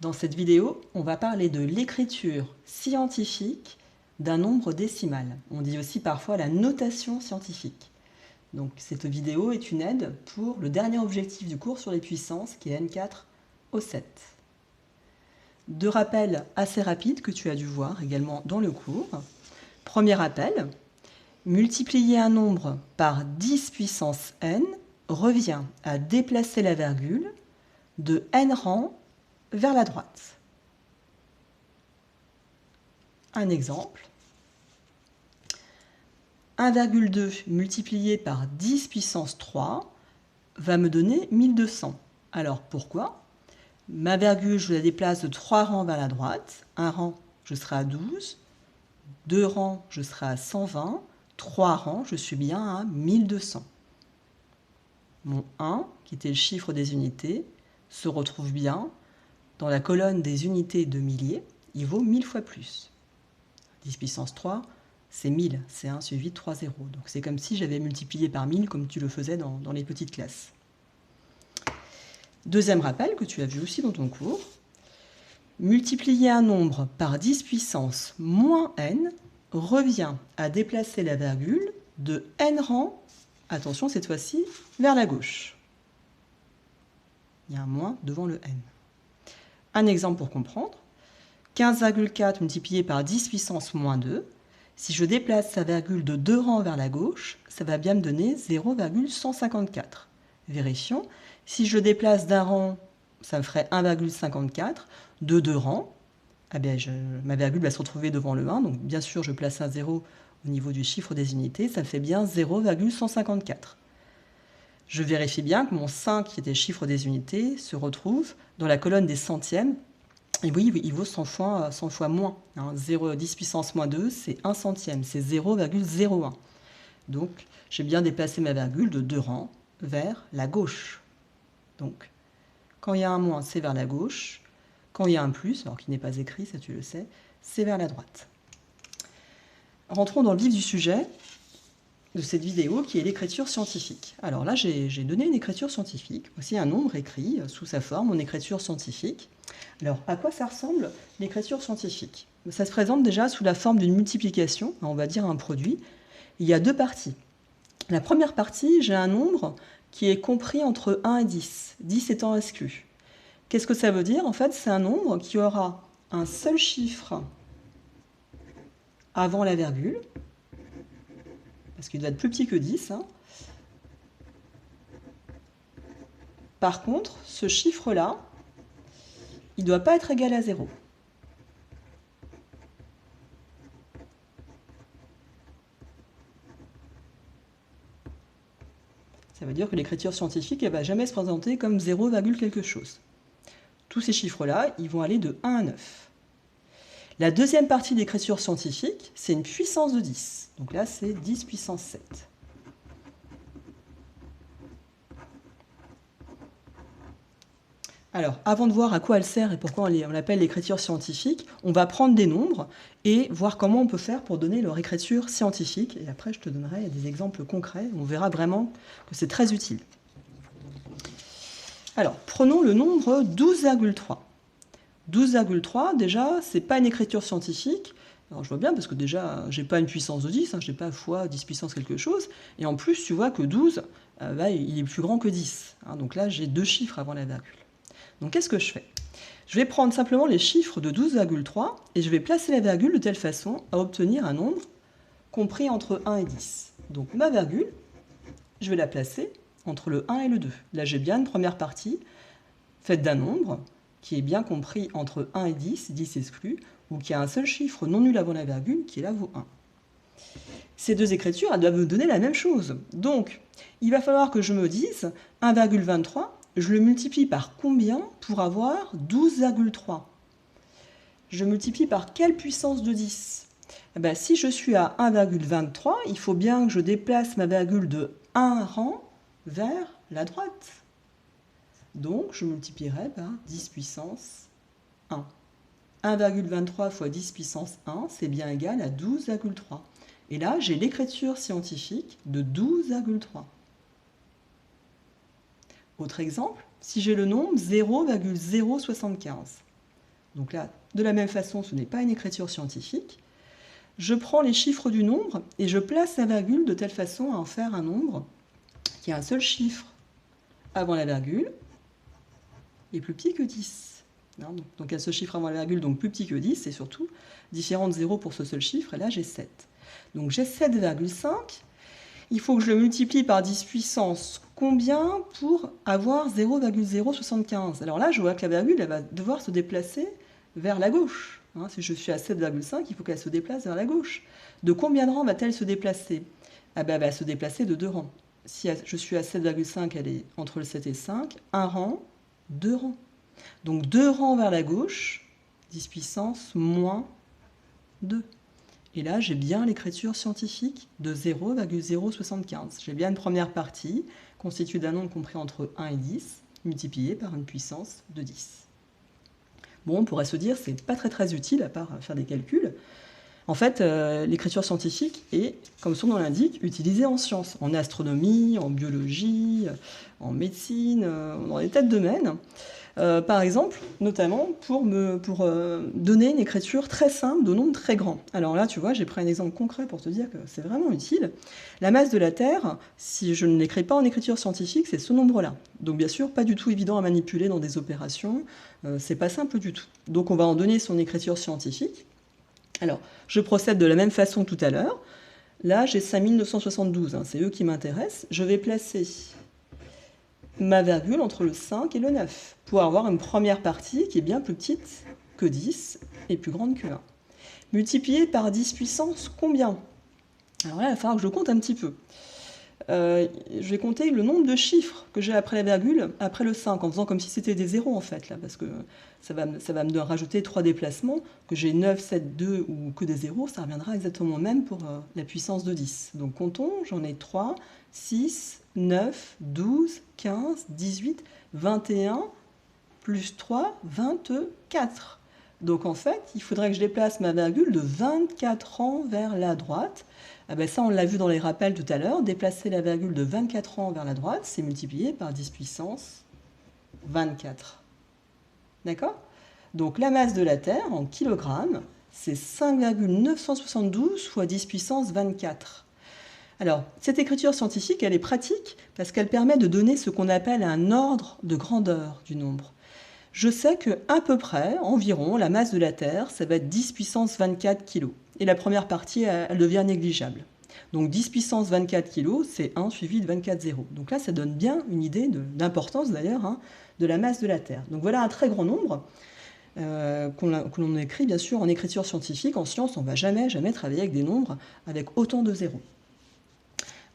Dans cette vidéo, on va parler de l'écriture scientifique d'un nombre décimal. On dit aussi parfois la notation scientifique. Donc cette vidéo est une aide pour le dernier objectif du cours sur les puissances qui est N4 au 7. Deux rappels assez rapides que tu as dû voir également dans le cours. Premier rappel, multiplier un nombre par 10 puissance n revient à déplacer la virgule de n rang vers la droite. Un exemple, 1,2 multiplié par 10 puissance 3 va me donner 1200. Alors pourquoi? Ma virgule, je la déplace de 3 rangs vers la droite. Un rang, je serai à 12. 2 rangs, je serai à 120. 3 rangs, je suis bien à 1200. Mon 1, qui était le chiffre des unités, se retrouve bien dans la colonne des unités de milliers. Il vaut 1000 fois plus. 10 puissance 3, c'est 1000. C'est 1 suivi de 3 zéros. Donc c'est comme si j'avais multiplié par 1000 comme tu le faisais dans les petites classes. Deuxième rappel que tu as vu aussi dans ton cours, multiplier un nombre par 10 puissance moins n revient à déplacer la virgule de n rang, attention cette fois-ci, vers la gauche. Il y a un moins devant le n. Un exemple pour comprendre, 15,4 multiplié par 10 puissance moins 2, si je déplace sa virgule de 2 rangs vers la gauche, ça va bien me donner 0,154. Vérifions. Si je déplace d'un rang, ça me ferait 1,54. De 2 rangs, eh bien ma virgule va se retrouver devant le 1. Donc bien sûr, je place un 0 au niveau du chiffre des unités. Ça me fait bien 0,154. Je vérifie bien que mon 5, qui était le chiffre des unités, se retrouve dans la colonne des centièmes. Et oui, il vaut 100 fois moins. 10 puissance moins 2, c'est 1 centième, c'est 0,01. Donc, j'ai bien déplacé ma virgule de 2 rangs vers la gauche. Donc, quand il y a un moins, c'est vers la gauche. Quand il y a un plus, alors qui n'est pas écrit, ça tu le sais, c'est vers la droite. Rentrons dans le vif du sujet de cette vidéo qui est l'écriture scientifique. Alors là, j'ai donné une écriture scientifique. Voici un nombre écrit sous sa forme en écriture scientifique. Alors, à quoi ça ressemble l'écriture scientifique? Ça se présente déjà sous la forme d'une multiplication, on va dire un produit. Il y a deux parties. La première partie, j'ai un nombre qui est compris entre 1 et 10, 10 étant exclu. Qu'est-ce que ça veut dire? En fait, c'est un nombre qui aura un seul chiffre avant la virgule, parce qu'il doit être plus petit que 10. Par contre, ce chiffre-là, il ne doit pas être égal à 0. Ça veut dire que l'écriture scientifique ne va jamais se présenter comme 0, quelque chose. Tous ces chiffres-là, ils vont aller de 1 à 9. La deuxième partie d'écriture scientifique, c'est une puissance de 10. Donc là, c'est 10 puissance 7. Alors, avant de voir à quoi elle sert et pourquoi on l'appelle l'écriture scientifique, on va prendre des nombres et voir comment on peut faire pour donner leur écriture scientifique. Et après, je te donnerai des exemples concrets. On verra vraiment que c'est très utile. Alors, prenons le nombre 12,3. 12,3, déjà, c'est pas une écriture scientifique. Alors, je vois bien, parce que déjà, j'ai pas une puissance de 10, je n'ai pas fois 10 puissance quelque chose. Et en plus, tu vois que 12, il est plus grand que 10. Donc là, j'ai deux chiffres avant la virgule. Donc qu'est-ce que je fais? Je vais prendre simplement les chiffres de 12,3 et je vais placer la virgule de telle façon à obtenir un nombre compris entre 1 et 10. Donc ma virgule, je vais la placer entre le 1 et le 2. Là, j'ai bien une première partie faite d'un nombre qui est bien compris entre 1 et 10, 10 exclu, ou qui a un seul chiffre non nul avant la virgule qui est là vaut 1. Ces deux écritures, elles doivent me donner la même chose. Donc, il va falloir que je me dise 1,23, je le multiplie par combien pour avoir 12,3? Je multiplie par quelle puissance de 10? Si je suis à 1,23, il faut bien que je déplace ma virgule de 1 rang vers la droite. Donc, je multiplierai par 10 puissance 1. 1,23 fois 10 puissance 1, c'est bien égal à 12,3. Et là, j'ai l'écriture scientifique de 12,3. Autre exemple, si j'ai le nombre 0,075. Donc là, de la même façon, ce n'est pas une écriture scientifique. Je prends les chiffres du nombre et je place la virgule de telle façon à en faire un nombre qui a un seul chiffre avant la virgule et plus petit que 10. Donc un seul chiffre avant la virgule, donc plus petit que 10, et surtout différent de 0 pour ce seul chiffre, et là j'ai 7. Donc j'ai 7,5. Il faut que je le multiplie par 10 puissance combien pour avoir 0,075? Alors là, je vois que la virgule, elle va devoir se déplacer vers la gauche. Si je suis à 7,5, il faut qu'elle se déplace vers la gauche. De combien de rangs va-t-elle se déplacer? Elle va se déplacer de 2 rangs. Si je suis à 7,5, elle est entre le 7 et 5, un rang, 2 rangs. Donc 2 rangs vers la gauche, 10 puissance moins 2. Et là, j'ai bien l'écriture scientifique de 0,075. J'ai bien une première partie, constituée d'un nombre compris entre 1 et 10, multiplié par une puissance de 10. Bon, on pourrait se dire, c'est pas très utile, à part faire des calculs. En fait, l'écriture scientifique est, comme son nom l'indique, utilisée en sciences, en astronomie, en biologie, en médecine, dans des tas de domaines. Par exemple, notamment pour donner une écriture très simple de nombres très grands. Alors là, tu vois, j'ai pris un exemple concret pour te dire que c'est vraiment utile. La masse de la Terre, si je ne l'écris pas en écriture scientifique, c'est ce nombre-là. Donc bien sûr, pas du tout évident à manipuler dans des opérations, c'est pas simple du tout. Donc on va en donner son écriture scientifique. Alors, je procède de la même façon que tout à l'heure. Là, j'ai 5972, c'est eux qui m'intéressent. Je vais placer ma virgule entre le 5 et le 9, pour avoir une première partie qui est bien plus petite que 10 et plus grande que 1. Multiplié par 10 puissance combien? Alors là, il va falloir que je compte un petit peu. Je vais compter le nombre de chiffres que j'ai après la virgule, après le 5, en faisant comme si c'était des zéros en fait, là, parce que ça va me rajouter 3 déplacements, que j'ai 9, 7, 2 ou que des zéros, ça reviendra exactement même pour la puissance de 10. Donc comptons, j'en ai 3, 6, 9, 12, 15, 18, 21, plus 3, 24. Donc en fait, il faudrait que je déplace ma virgule de 24 rangs vers la droite. Ah ben ça, on l'a vu dans les rappels tout à l'heure. Déplacer la virgule de 24 rangs vers la droite, c'est multiplié par 10 puissance 24. D'accord? Donc la masse de la Terre, en kilogrammes, c'est 5,972 fois 10 puissance 24. Alors, cette écriture scientifique, elle est pratique parce qu'elle permet de donner ce qu'on appelle un ordre de grandeur du nombre. Je sais que à peu près, environ, la masse de la Terre, ça va être 10 puissance 24 kg. Et la première partie, elle devient négligeable. Donc 10 puissance 24 kg, c'est 1 suivi de 24 zéros. Donc là, ça donne bien une idée d'importance d'ailleurs de la masse de la Terre. Donc voilà un très grand nombre que l'on écrit bien sûr en écriture scientifique. En science, on ne va jamais travailler avec des nombres avec autant de zéros.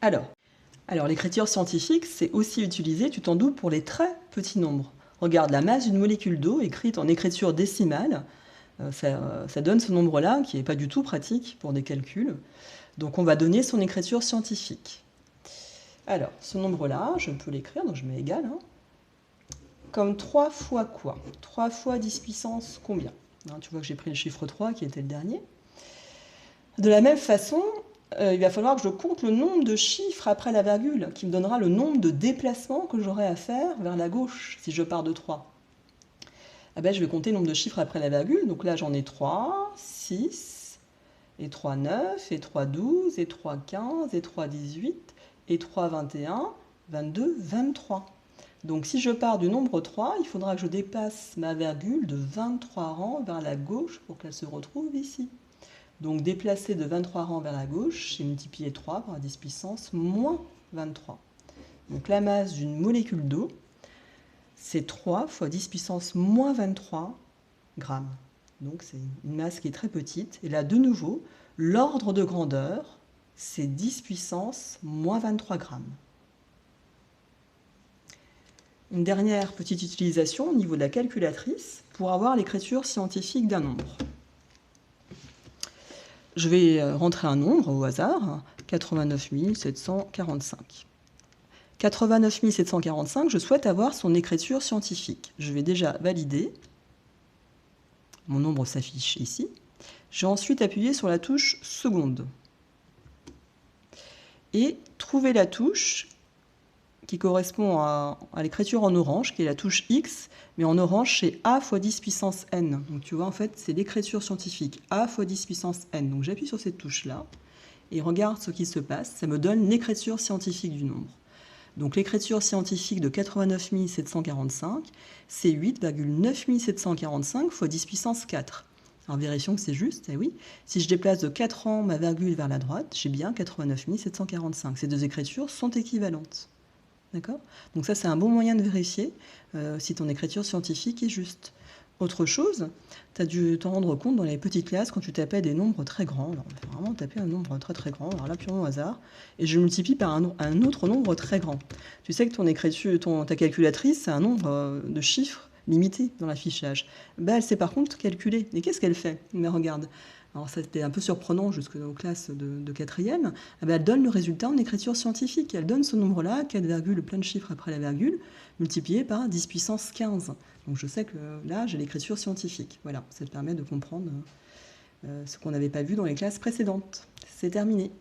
Alors l'écriture scientifique, c'est aussi utilisé, tu t'en doutes, pour les très petits nombres. Regarde, la masse d'une molécule d'eau écrite en écriture décimale, ça donne ce nombre-là, qui n'est pas du tout pratique pour des calculs. Donc on va donner son écriture scientifique. Alors, ce nombre-là, je peux l'écrire, donc je mets égal, comme 3 fois quoi? 3 fois 10 puissance combien? Tu vois que j'ai pris le chiffre 3, qui était le dernier. De la même façon, il va falloir que je compte le nombre de chiffres après la virgule, qui me donnera le nombre de déplacements que j'aurai à faire vers la gauche, si je pars de 3. Je vais compter le nombre de chiffres après la virgule. Donc là, j'en ai 3, 6, et 3, 9, et 3, 12, et 3, 15, et 3, 18, et 3, 21, 22, 23. Donc si je pars du nombre 3, il faudra que je dépasse ma virgule de 23 rangs vers la gauche pour qu'elle se retrouve ici. Donc déplacer de 23 rangs vers la gauche, j'ai multiplié 3 par 10 puissance moins 23. Donc la masse d'une molécule d'eau, c'est 3 fois 10 puissance moins 23 grammes. Donc c'est une masse qui est très petite. Et là, de nouveau, l'ordre de grandeur, c'est 10 puissance moins 23 grammes. Une dernière petite utilisation au niveau de la calculatrice pour avoir l'écriture scientifique d'un nombre. Je vais rentrer un nombre au hasard, 89 745. 89 745, je souhaite avoir son écriture scientifique. Je vais déjà valider. Mon nombre s'affiche ici. Je vais ensuite appuyer sur la touche seconde. Et trouver la touche qui correspond à l'écriture en orange, qui est la touche X, mais en orange, c'est A fois 10 puissance n. Donc tu vois, en fait, c'est l'écriture scientifique, A fois 10 puissance n. Donc j'appuie sur cette touche-là, et regarde ce qui se passe. Ça me donne l'écriture scientifique du nombre. Donc l'écriture scientifique de 89 745, c'est 8,9 745 fois 10 puissance 4. Alors vérifions que c'est juste, eh oui. Si je déplace de 4 rangs ma virgule vers la droite, j'ai bien 89 745. Ces deux écritures sont équivalentes. D'accord? Donc ça, c'est un bon moyen de vérifier si ton écriture scientifique est juste. Autre chose, tu as dû t'en rendre compte dans les petites classes quand tu tapais des nombres très grands. Alors, on va vraiment taper un nombre très très grand, alors là, purement au hasard, et je multiplie par un autre nombre très grand. Tu sais que ton écriture, ta calculatrice, c'est un nombre de chiffres limité dans l'affichage. Ben, elle sait par contre calculer. Et qu'est-ce qu'elle fait? Mais regarde. Alors ça c'était un peu surprenant jusqu'aux classes de 4e, elle donne le résultat en écriture scientifique. Elle donne ce nombre-là, 4, plein de chiffres après la virgule, multiplié par 10 puissance 15. Donc je sais que là, j'ai l'écriture scientifique. Voilà, ça te permet de comprendre ce qu'on n'avait pas vu dans les classes précédentes. C'est terminé.